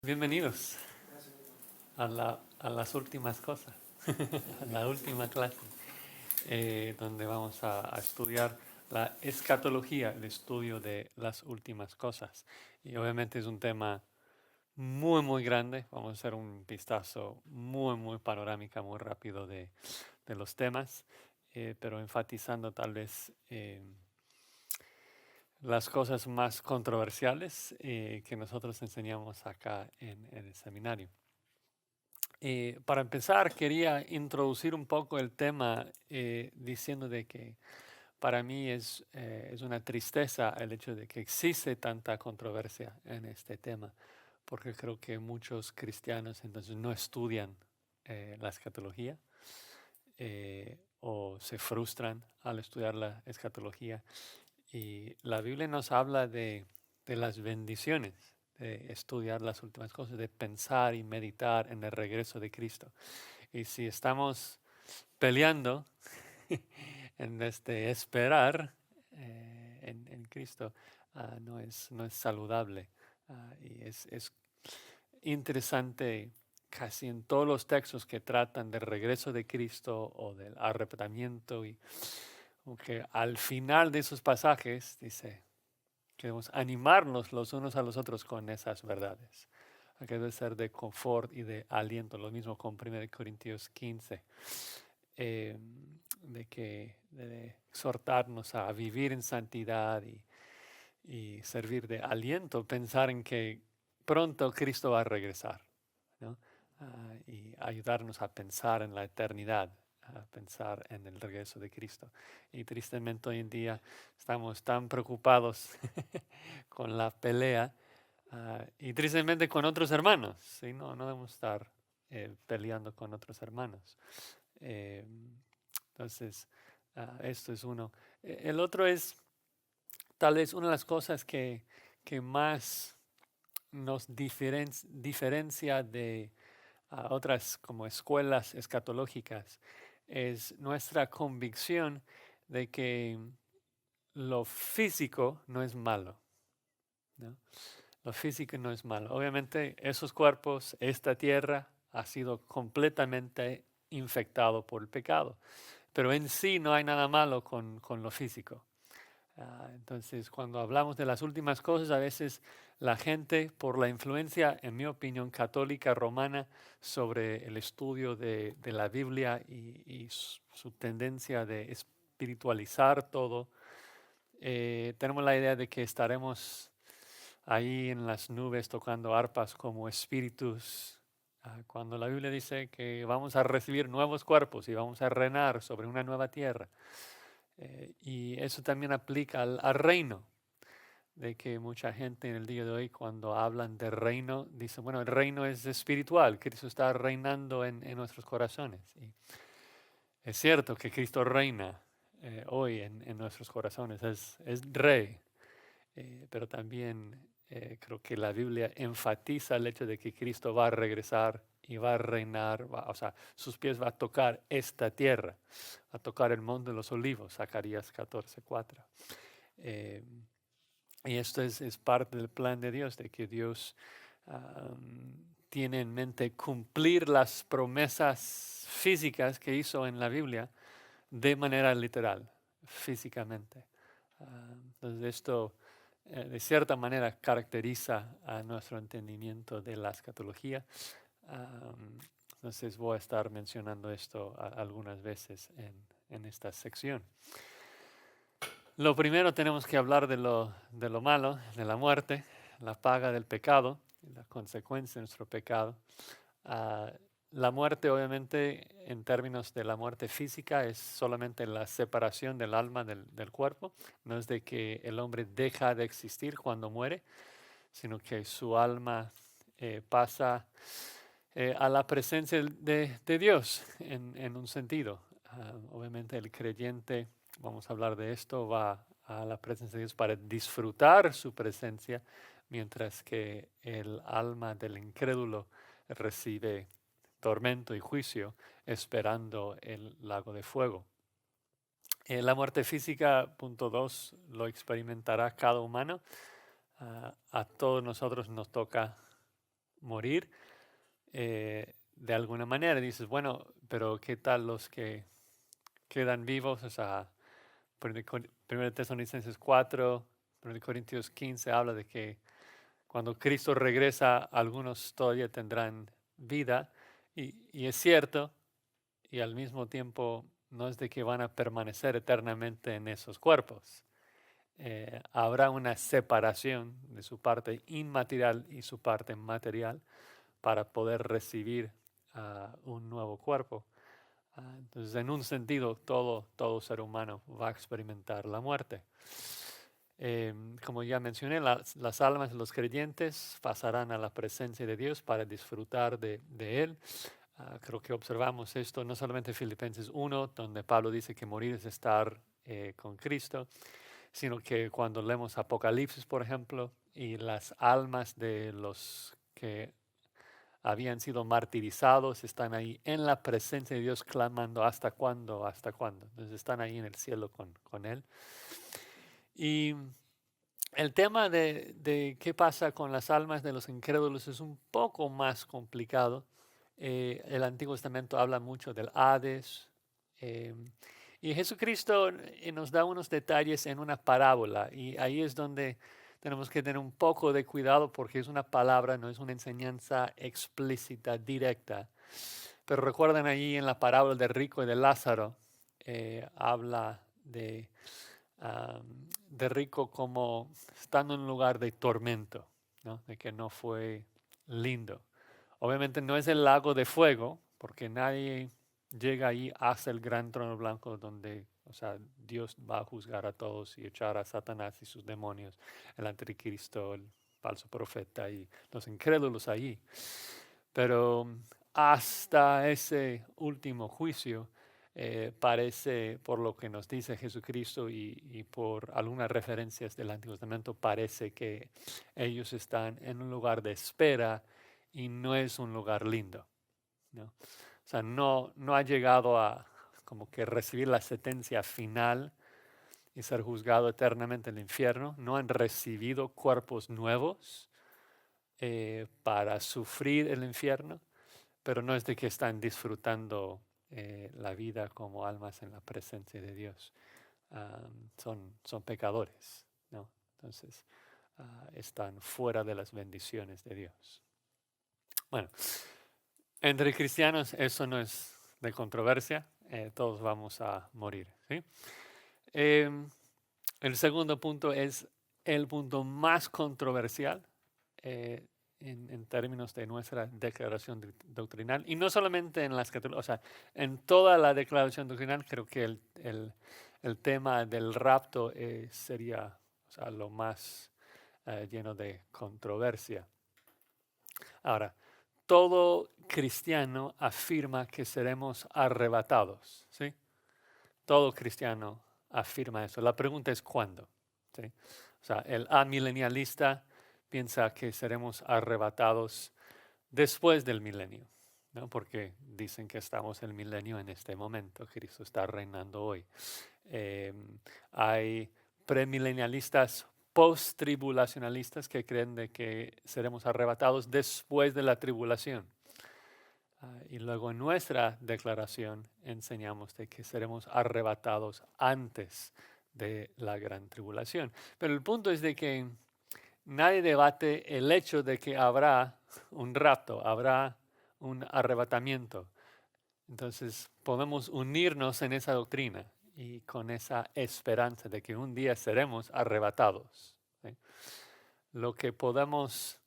Bienvenidos a las últimas cosas, a la última clase, donde vamos a estudiar la escatología, el estudio de las últimas cosas. Y obviamente es un tema muy grande. Vamos a hacer un vistazo muy panorámica, muy rápido de los temas, pero enfatizando tal vez las cosas más controversiales que nosotros enseñamos acá en el seminario. Para empezar, quería introducir un poco el tema diciendo de que para mí es una tristeza el hecho de que existe tanta controversia en este tema, porque creo que muchos cristianos entonces no estudian la escatología o se frustran al estudiar la escatología. Y la Biblia nos habla de las bendiciones, de estudiar las últimas cosas, de pensar y meditar en el regreso de Cristo. Y si estamos peleando en vez de esperar en Cristo, no es saludable. Y es interesante casi en todos los textos que tratan del regreso de Cristo o del arrepentimiento, y aunque al final de esos pasajes dice que debemos animarnos los unos a los otros con esas verdades, que debe ser de confort y de aliento. Lo mismo con 1 Corintios 15, eh, de exhortarnos a vivir en santidad y servir de aliento, pensar en que pronto Cristo va a regresar, ¿no? Y ayudarnos a pensar en la eternidad, a pensar en el regreso de Cristo. Y tristemente hoy en día estamos tan preocupados con la pelea y tristemente con otros hermanos, ¿sí? No debemos estar peleando con otros hermanos. Eh, entonces, esto es uno. El otro es tal vez una de las cosas que más nos diferencia de otras como escuelas escatológicas es nuestra convicción de que lo físico no es malo, ¿no? Lo físico no es malo. Obviamente esos cuerpos, esta tierra ha sido completamente infectado por el pecado, pero en sí no hay nada malo con lo físico. Entonces, cuando hablamos de las últimas cosas, a veces la gente, por la influencia, en mi opinión, católica romana sobre el estudio de la Biblia y su tendencia de espiritualizar todo, tenemos la idea de que estaremos ahí en las nubes tocando arpas como espíritus, cuando la Biblia dice que vamos a recibir nuevos cuerpos y vamos a reinar sobre una nueva tierra. Y eso también aplica al reino, de que mucha gente en el día de hoy cuando hablan de reino, dicen, bueno, el reino es espiritual, Cristo está reinando en nuestros corazones. Y es cierto que Cristo reina hoy en nuestros corazones, es rey, pero también creo que la Biblia enfatiza el hecho de que Cristo va a regresar y va a reinar, o sea, sus pies va a tocar esta tierra, a tocar el monte de los olivos, Zacarías 14:4. Eh, y esto es parte del plan de Dios, de que Dios tiene en mente cumplir las promesas físicas que hizo en la Biblia de manera literal, físicamente. Entonces esto de cierta manera caracteriza a nuestro entendimiento de la escatología. Entonces voy a estar mencionando esto algunas veces en esta sección. Lo primero tenemos que hablar de lo malo, de la muerte, la paga del pecado, la consecuencia de nuestro pecado. Ah, la muerte, obviamente, en términos de la muerte física, es solamente la separación del alma del cuerpo. No es de que el hombre deja de existir cuando muere, sino que su alma pasa a la presencia de Dios en un sentido. Obviamente el creyente, vamos a hablar de esto, va a la presencia de Dios para disfrutar su presencia, mientras que el alma del incrédulo recibe tormento y juicio esperando el lago de fuego. La muerte física, punto 2, lo experimentará cada humano. A todos nosotros nos toca morir de alguna manera. Dices, bueno, pero ¿qué tal los que quedan vivos? O sea, 1 Tesalonicenses 4, 1 Corintios 15 habla de que cuando Cristo regresa, algunos todavía tendrán vida. Y es cierto, y al mismo tiempo no es de que van a permanecer eternamente en esos cuerpos. Habrá una separación de su parte inmaterial y su parte material para poder recibir un nuevo cuerpo. Entonces, en un sentido, todo ser humano va a experimentar la muerte. Como ya mencioné, las almas de los creyentes pasarán a la presencia de Dios para disfrutar de Él. Creo que observamos esto no solamente en Filipenses 1, donde Pablo dice que morir es estar con Cristo, sino que cuando leemos Apocalipsis, por ejemplo, y las almas de los que habían sido martirizados están ahí en la presencia de Dios clamando hasta cuándo, hasta cuándo. Entonces están ahí en el cielo con Él. Y el tema de qué pasa con las almas de los incrédulos es un poco más complicado. El Antiguo Testamento habla mucho del Hades. eh, y Jesucristo nos da unos detalles en una parábola. Y ahí es donde tenemos que tener un poco de cuidado porque es una palabra, no es una enseñanza explícita, directa. Pero recuerdan ahí en la parábola del rico y de Lázaro, habla de rico como estando en un lugar de tormento, ¿no? De que no fue lindo. Obviamente no es el lago de fuego, porque nadie llega ahí hasta el gran trono blanco donde, o sea, Dios va a juzgar a todos y echar a Satanás y sus demonios, el anticristo, el falso profeta y los incrédulos allí. Pero hasta ese último juicio, parece, por lo que nos dice Jesucristo y por algunas referencias del Antiguo Testamento, parece que ellos están en un lugar de espera y no es un lugar lindo, ¿no? O sea, no ha llegado a como que recibir la sentencia final y ser juzgado eternamente en el infierno. No han recibido cuerpos nuevos para sufrir el infierno, pero no es de que están disfrutando la vida como almas en la presencia de Dios. Son pecadores, ¿no? Entonces, están fuera de las bendiciones de Dios. Bueno, entre cristianos eso no es de controversia, todos vamos a morir, ¿sí? El segundo punto es el punto más controversial en términos de nuestra declaración doctrinal, y no solamente en las categorías, o sea, en toda la declaración doctrinal. Creo que el tema del rapto sería, o sea, lo más lleno de controversia. Ahora, todo cristiano afirma que seremos arrebatados, ¿sí? Todo cristiano afirma eso. La pregunta es ¿cuándo? ¿Sí? O sea, el amilenialista piensa que seremos arrebatados después del milenio, ¿no? Porque dicen que estamos en el milenio en este momento, Cristo está reinando hoy. Hay premilenialistas post-tribulacionalistas que creen de que seremos arrebatados después de la tribulación. Y luego en nuestra declaración enseñamos de que seremos arrebatados antes de la gran tribulación. Pero el punto es de que nadie debate el hecho de que habrá un rapto, habrá un arrebatamiento. Entonces podemos unirnos en esa doctrina y con esa esperanza de que un día seremos arrebatados, ¿sí? Lo que podemos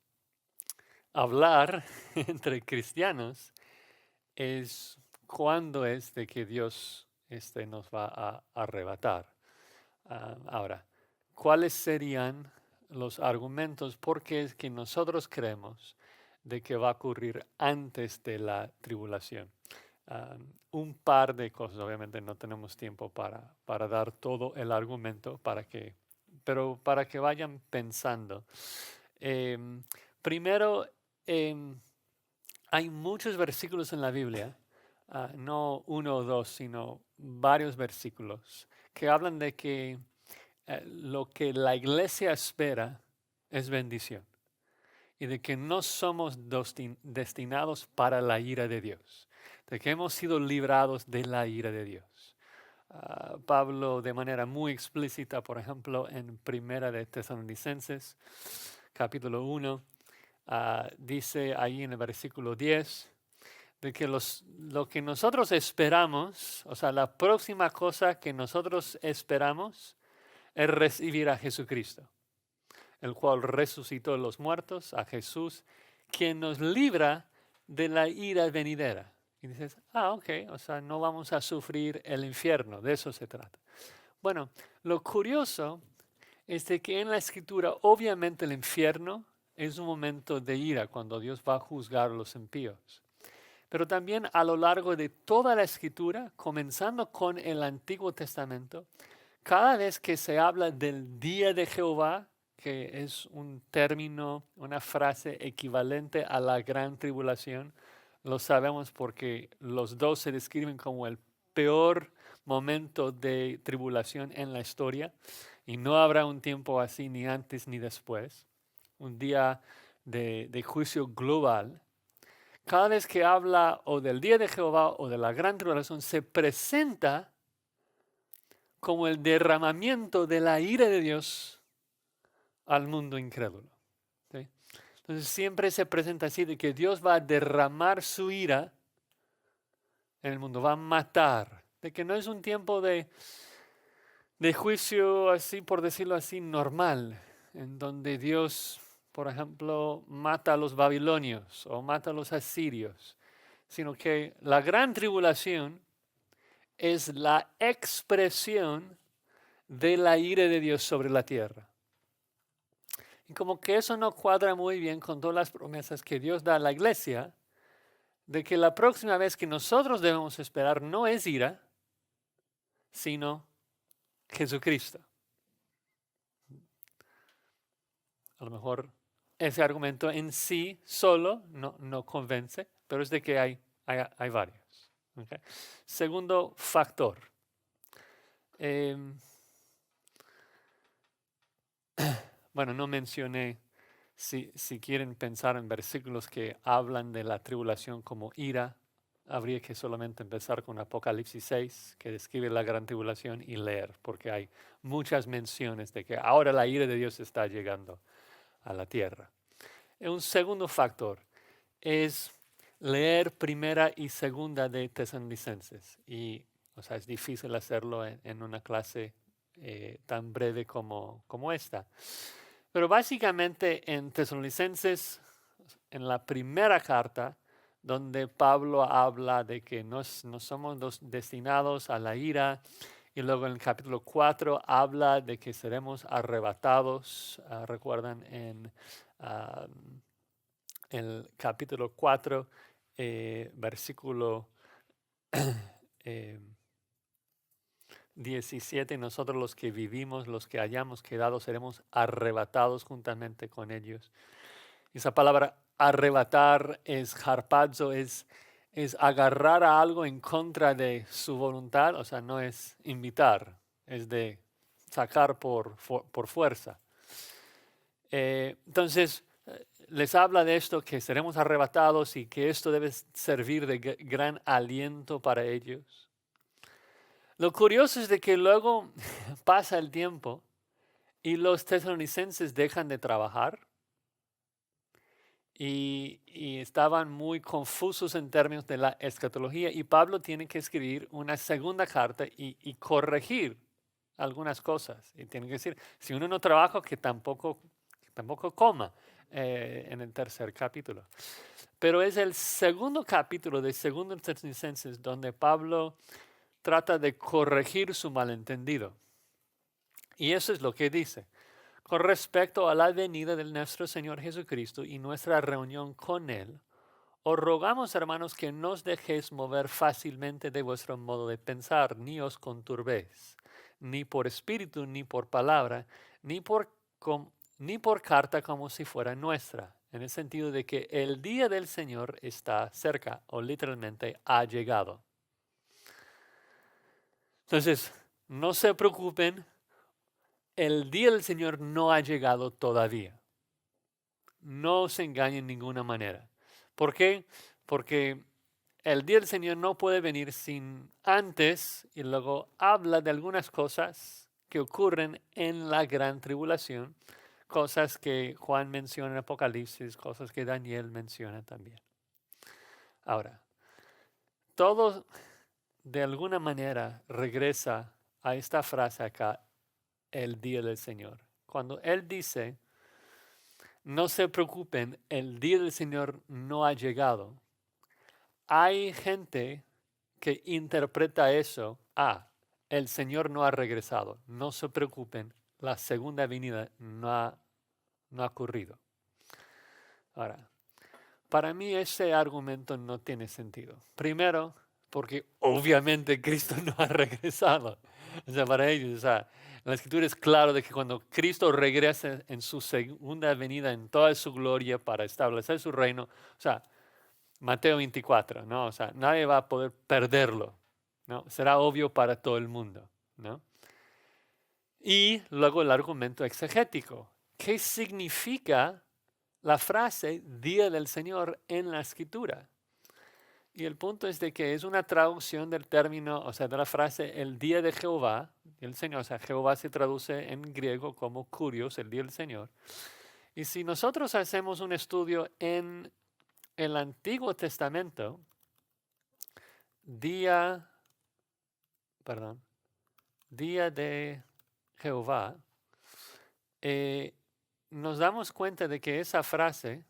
hablar entre cristianos es cuándo es de que Dios nos va a arrebatar. Ahora, ¿cuáles serían los argumentos por qué es que nosotros creemos de que va a ocurrir antes de la tribulación? Un par de cosas, obviamente no tenemos tiempo para dar todo el argumento, pero para que vayan pensando. Primero, hay muchos versículos en la Biblia, no uno o dos, sino varios versículos, que hablan de que lo que la iglesia espera es bendición. y de que no somos destinados para la ira de Dios, de que hemos sido librados de la ira de Dios. Pablo de manera muy explícita, por ejemplo, en Primera de Tesalonicenses, capítulo 1, dice ahí en el versículo 10, de que lo que nosotros esperamos, o sea, la próxima cosa que nosotros esperamos es recibir a Jesucristo, el cual resucitó de los muertos, a Jesús, quien nos libra de la ira venidera. Y dices, ok, o sea, no vamos a sufrir el infierno, de eso se trata. Bueno, lo curioso es de que en la Escritura, obviamente el infierno es un momento de ira cuando Dios va a juzgar a los impíos. Pero también a lo largo de toda la Escritura, comenzando con el Antiguo Testamento, cada vez que se habla del día de Jehová, que es un término, una frase equivalente a la gran tribulación, lo sabemos porque los dos se describen como el peor momento de tribulación en la historia y no habrá un tiempo así ni antes ni después, un día de juicio global. Cada vez que habla o del día de Jehová o de la gran tribulación, se presenta como el derramamiento de la ira de Dios al mundo incrédulo. ¿Sí? Entonces siempre se presenta así de que Dios va a derramar su ira en el mundo, va a matar, de que no es un tiempo de juicio así, por decirlo así, normal, en donde Dios, por ejemplo, mata a los babilonios o mata a los asirios, sino que la gran tribulación es la expresión de la ira de Dios sobre la tierra. Y como que eso no cuadra muy bien con todas las promesas que Dios da a la iglesia, de que la próxima vez que nosotros debemos esperar no es ira, sino Jesucristo. A lo mejor ese argumento en sí solo no convence, pero es de que hay varios. ¿Okay? Segundo factor. Bueno, no mencioné, si quieren pensar en versículos que hablan de la tribulación como ira, habría que solamente empezar con Apocalipsis 6, que describe la gran tribulación, y leer, porque hay muchas menciones de que ahora la ira de Dios está llegando a la tierra. Un segundo factor es leer primera y segunda de Tesalonicenses. Y, o sea, es difícil hacerlo en una clase tan breve como esta. Pero básicamente en Tesalonicenses, en la primera carta, donde Pablo habla de que no somos destinados a la ira, y luego en el capítulo 4 habla de que seremos arrebatados. Recuerdan en el capítulo 4, versículo 17, nosotros los que vivimos, los que hayamos quedado, seremos arrebatados juntamente con ellos. Esa palabra arrebatar es harpazo, es agarrar a algo en contra de su voluntad, o sea, no es invitar, es de sacar por fuerza. Entonces, les habla de esto, que seremos arrebatados y que esto debe servir de gran aliento para ellos. Lo curioso es de que luego pasa el tiempo y los tesalonicenses dejan de trabajar y estaban muy confusos en términos de la escatología, y Pablo tiene que escribir una segunda carta y corregir algunas cosas. Y tiene que decir, si uno no trabaja, que tampoco coma, en el tercer capítulo. Pero es el segundo capítulo de Segundo Tesalonicenses donde Pablo trata de corregir su malentendido. Y eso es lo que dice. Con respecto a la venida de nuestro Señor Jesucristo y nuestra reunión con Él, os rogamos, hermanos, que no os dejéis mover fácilmente de vuestro modo de pensar, ni os conturbéis, ni por espíritu, ni por palabra, ni por carta como si fuera nuestra, en el sentido de que el día del Señor está cerca, o literalmente ha llegado. Entonces, no se preocupen, el día del Señor no ha llegado todavía. no se engañen en ninguna manera. ¿Por qué? Porque el día del Señor no puede venir sin antes, y luego habla de algunas cosas que ocurren en la gran tribulación, cosas que Juan menciona en Apocalipsis, cosas que Daniel menciona también. Ahora, todo de alguna manera regresa a esta frase acá, el día del Señor. Cuando Él dice, no se preocupen, el día del Señor no ha llegado. Hay gente que interpreta eso, el Señor no ha regresado, no se preocupen, la segunda venida no ha ocurrido. Ahora, para mí ese argumento no tiene sentido. Primero, porque obviamente Cristo no ha regresado. O sea, para ellos, o sea, la escritura es claro de que cuando Cristo regrese en su segunda venida en toda su gloria para establecer su reino, o sea, Mateo 24, ¿no? O sea, nadie va a poder perderlo, ¿no? Será obvio para todo el mundo, ¿no? Y luego el argumento exegético. ¿Qué significa la frase día del Señor en la escritura? Y el punto es de que es una traducción del término, o sea, de la frase el día de Jehová, el Señor, o sea, Jehová se traduce en griego como kurios, el día del Señor. Y si nosotros hacemos un estudio en el Antiguo Testamento, día, perdón, día de Jehová, nos damos cuenta de que esa frase,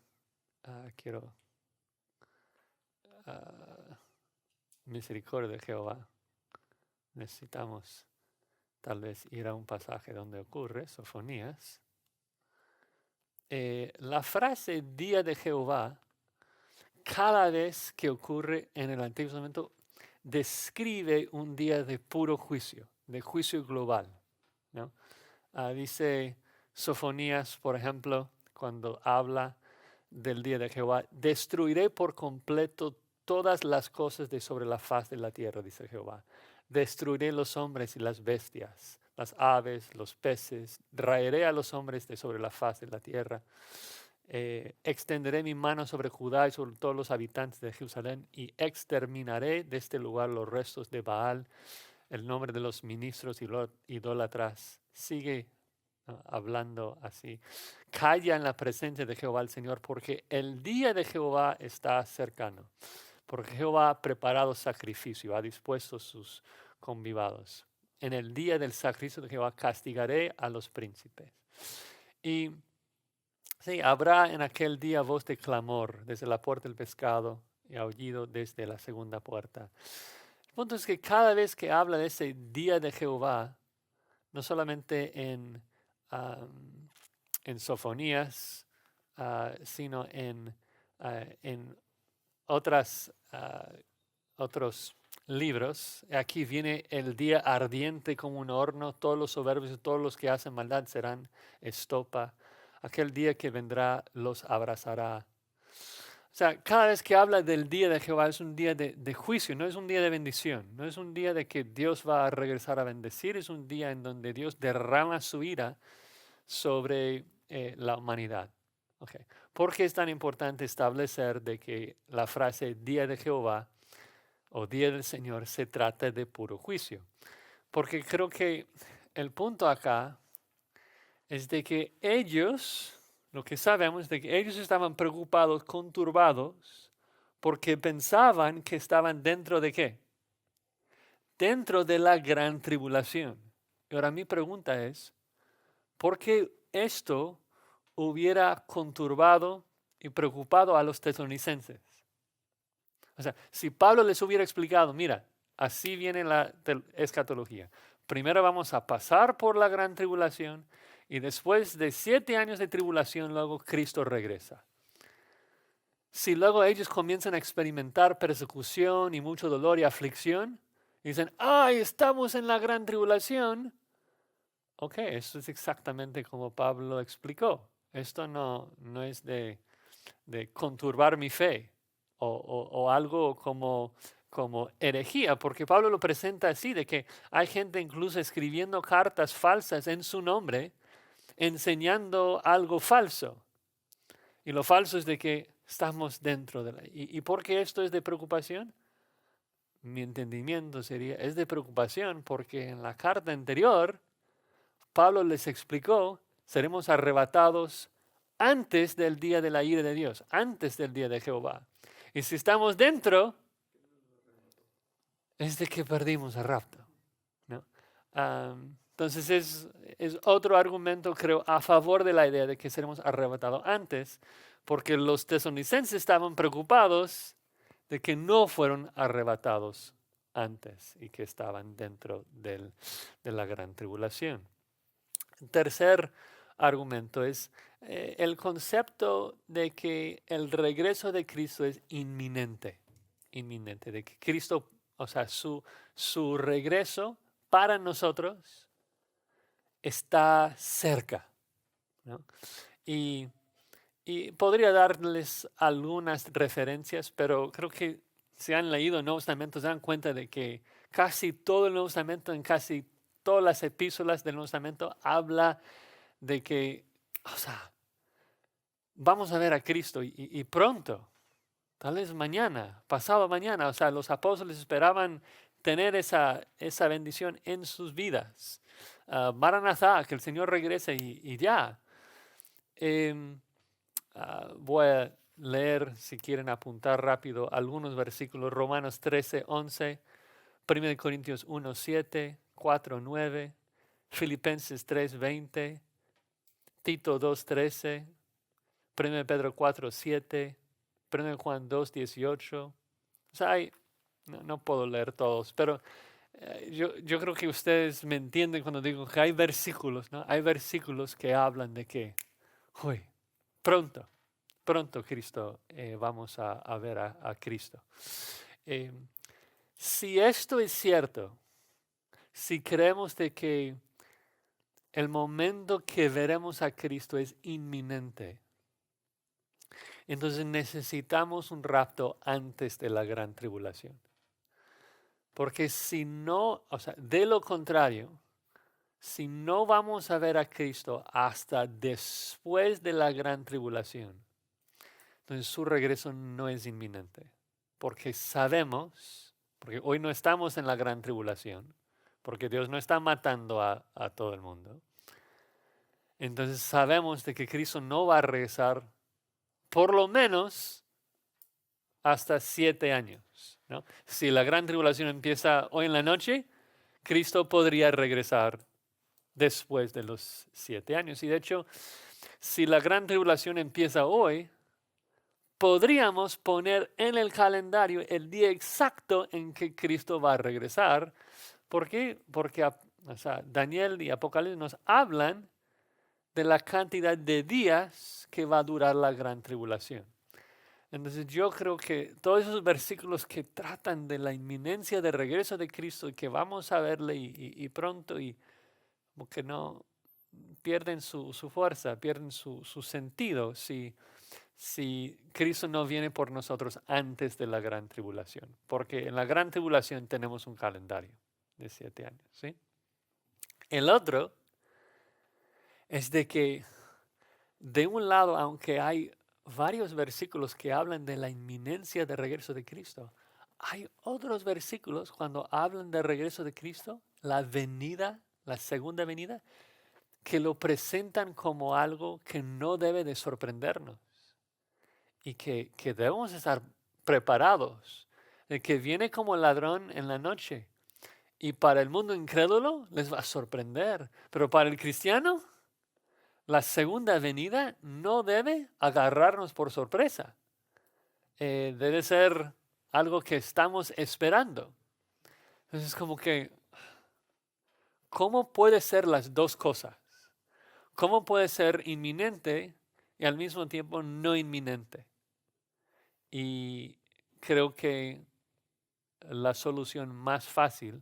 quiero misericordia de Jehová, necesitamos tal vez ir a un pasaje donde ocurre, Sofonías. La frase día de Jehová, cada vez que ocurre en el Antiguo Testamento, describe un día de puro juicio, de juicio global, ¿no? Dice Sofonías, por ejemplo, cuando habla del día de Jehová, destruiré por completo todas las cosas de sobre la faz de la tierra, dice Jehová. Destruiré los hombres y las bestias, las aves, los peces, raeré a los hombres de sobre la faz de la tierra. Extenderé mi mano sobre Judá y sobre todos los habitantes de Jerusalén y exterminaré de este lugar los restos de Baal, el nombre de los ministros y idólatras. Sigue hablando así. Calla en la presencia de Jehová el Señor, porque el día de Jehová está cercano. Porque Jehová ha preparado sacrificio, ha dispuesto sus convivados. En el día del sacrificio de Jehová castigaré a los príncipes. Y sí, habrá en aquel día voz de clamor desde la puerta del pescado y aullido desde la segunda puerta. El punto es que cada vez que habla de ese día de Jehová, no solamente en Sofonías, sino en otros libros. Aquí viene el día ardiente como un horno, todos los soberbios y todos los que hacen maldad serán estopa. Aquel día que vendrá los abrazará. O sea, cada vez que habla del día de Jehová es un día de juicio, no es un día de bendición, no es un día de que Dios va a regresar a bendecir, es un día en donde Dios derrama su ira sobre la humanidad. Okay. ¿Por qué es tan importante establecer de que la frase día de Jehová o día del Señor se trata de puro juicio? Porque creo que el punto acá es de que ellos, lo que sabemos es de que ellos estaban preocupados, conturbados, porque pensaban que estaban dentro de qué? Dentro de la gran tribulación. Y ahora mi pregunta es, ¿por qué esto hubiera conturbado y preocupado a los tesalonicenses? O sea, si Pablo les hubiera explicado, mira, así viene la escatología. Primero vamos a pasar por la gran tribulación y después de 7 años de tribulación, luego Cristo regresa. Si luego ellos comienzan a experimentar persecución y mucho dolor y aflicción, y dicen, ¡ay, estamos en la gran tribulación! Ok, esto es exactamente como Pablo explicó. Esto no es de conturbar mi fe o algo como herejía, porque Pablo lo presenta así, de que hay gente incluso escribiendo cartas falsas en su nombre, enseñando algo falso. Y lo falso es de que estamos dentro de la... ¿Y por qué esto es de preocupación? Mi entendimiento sería, es de preocupación porque en la carta anterior, Pablo les explicó, seremos arrebatados antes del día de la ira de Dios, antes del día de Jehová. Y si estamos dentro, es de que perdimos el rapto, ¿no? Entonces es otro argumento, creo, a favor de la idea de que seremos arrebatados antes, porque los tesalonicenses estaban preocupados de que no fueron arrebatados antes y que estaban dentro de la gran tribulación. Tercer argumento es el concepto de que el regreso de Cristo es inminente, de que Cristo, o sea, su regreso para nosotros está cerca, ¿no? Y, y podría darles algunas referencias, pero creo que si han leído el Nuevo Testamento se dan cuenta de que casi todo el Nuevo Testamento, en casi todas las epístolas del Nuevo Testamento, habla de que, o sea, vamos a ver a Cristo y pronto, tal vez mañana, pasado mañana, o sea, los apóstoles esperaban tener esa bendición en sus vidas. Maranatha, que el Señor regrese y ya. Voy a leer, si quieren apuntar rápido, algunos versículos. Romanos 13, 11, 1 Corintios 1, 7, 4, 9, Filipenses 3, 20, Tito 2, 13, 1 Pedro 4, 7, 1 Juan 2, 18. O sea, no puedo leer todos, pero yo creo que ustedes me entienden cuando digo que hay versículos, ¿no? Hay versículos que hablan de que, uy, pronto, pronto Cristo, vamos a ver a Cristo. Eh, si esto es cierto, si creemos de que el momento que veremos a Cristo es inminente, entonces necesitamos un rapto antes de la gran tribulación. Porque si no, o sea, de lo contrario, si no vamos a ver a Cristo hasta después de la gran tribulación, entonces su regreso no es inminente. Porque sabemos, porque hoy no estamos en la gran tribulación, porque Dios no está matando a todo el mundo. Entonces sabemos de que Cristo no va a regresar por lo menos hasta 7 años, ¿no? Si la gran tribulación empieza hoy en la noche, Cristo podría regresar después de los 7 años. Y de hecho, si la gran tribulación empieza hoy, podríamos poner en el calendario el día exacto en que Cristo va a regresar. ¿Por qué? Porque o sea, Daniel y Apocalipsis nos hablan de la cantidad de días que va a durar la gran tribulación. Entonces yo creo que todos esos versículos que tratan de la inminencia del regreso de Cristo y que vamos a verle y pronto y como que no pierden su fuerza, pierden su sentido si Cristo no viene por nosotros antes de la gran tribulación. Porque en la gran tribulación tenemos un calendario de 7 años, ¿sí? El otro es de que de un lado, aunque hay varios versículos que hablan de la inminencia del regreso de Cristo, hay otros versículos cuando hablan del regreso de Cristo, la venida, la segunda venida, que lo presentan como algo que no debe de sorprendernos y que debemos estar preparados, de que viene como ladrón en la noche y para el mundo incrédulo les va a sorprender, pero para el cristiano la segunda venida no debe agarrarnos por sorpresa. Debe ser algo que estamos esperando. Entonces, como que, ¿cómo puede ser las dos cosas? ¿Cómo puede ser inminente y al mismo tiempo no inminente? Y creo que la solución más fácil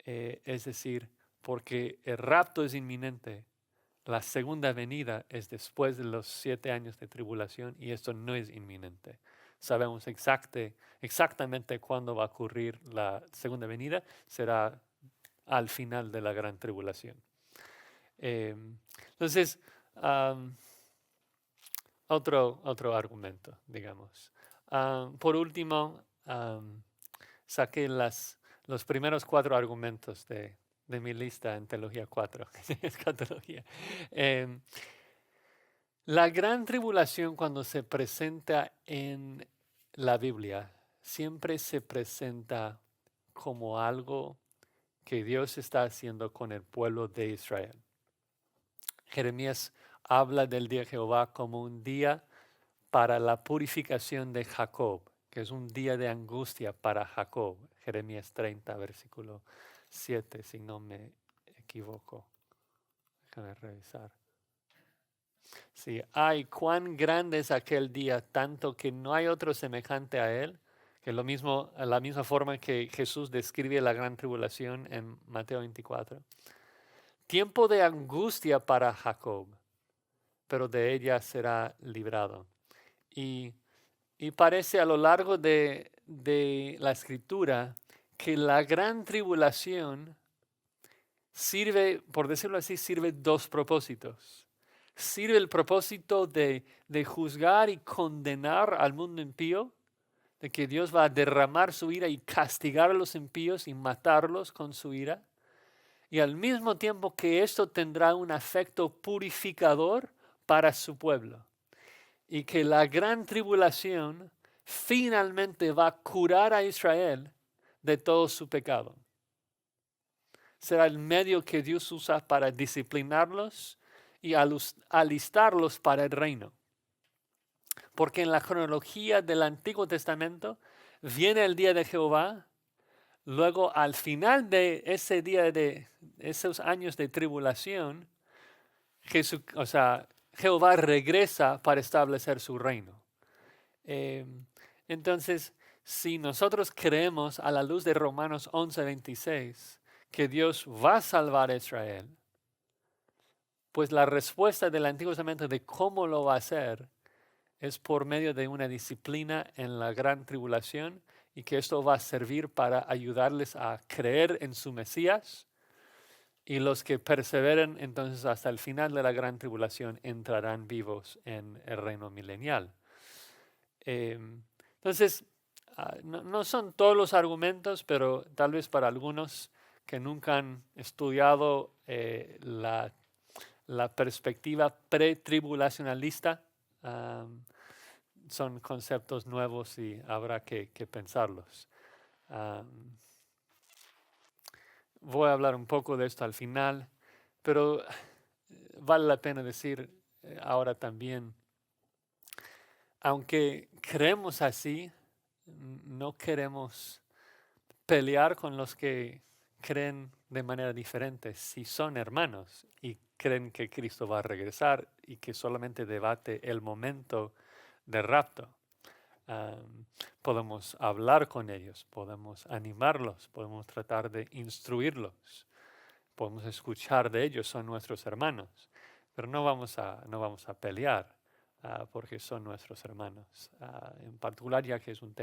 es decir, porque el rapto es inminente, la segunda venida es después de los 7 años de tribulación y esto no es inminente. Sabemos exactamente cuándo va a ocurrir la segunda venida, será al final de la gran tribulación. Entonces, otro argumento, digamos. Por último, saqué los primeros 4 argumentos de mi lista en Teología 4, escatología. La gran tribulación, cuando se presenta en la Biblia, siempre se presenta como algo que Dios está haciendo con el pueblo de Israel. Jeremías habla del día de Jehová como un día para la purificación de Jacob, que es un día de angustia para Jacob. Jeremías 30, versículo 7, si no me equivoco. Déjame revisar. Sí, ay, cuán grande es aquel día, tanto que no hay otro semejante a él, que lo mismo, la misma forma que Jesús describe la gran tribulación en Mateo 24. Tiempo de angustia para Jacob, pero de ella será librado. Y parece a lo largo de la escritura que la gran tribulación sirve, por decirlo así, sirve 2 propósitos. Sirve el propósito de juzgar y condenar al mundo impío, de que Dios va a derramar su ira y castigar a los impíos y matarlos con su ira. Y al mismo tiempo que esto tendrá un efecto purificador para su pueblo. Y que la gran tribulación finalmente va a curar a Israel de todo su pecado. Será el medio que Dios usa para disciplinarlos y alistarlos para el reino. Porque en la cronología del Antiguo Testamento viene el día de Jehová, luego al final de ese día, de esos años de tribulación, Jehová regresa para establecer su reino. Entonces, si nosotros creemos a la luz de Romanos 11:26 que Dios va a salvar a Israel, pues la respuesta del Antiguo Testamento de cómo lo va a hacer es por medio de una disciplina en la gran tribulación, y que esto va a servir para ayudarles a creer en su Mesías, y los que perseveren entonces hasta el final de la gran tribulación entrarán vivos en el reino milenial. Entonces, no son todos los argumentos, pero tal vez para algunos que nunca han estudiado la perspectiva pretribulacionalista, son conceptos nuevos y habrá que pensarlos. Voy a hablar un poco de esto al final, pero vale la pena decir ahora también, aunque creemos así, no queremos pelear con los que creen de manera diferente. Si son hermanos y creen que Cristo va a regresar y que solamente debate el momento del rapto, podemos hablar con ellos, podemos animarlos, podemos tratar de instruirlos, podemos escuchar de ellos, son nuestros hermanos, pero no vamos a pelear porque son nuestros hermanos, en particular ya que es un tema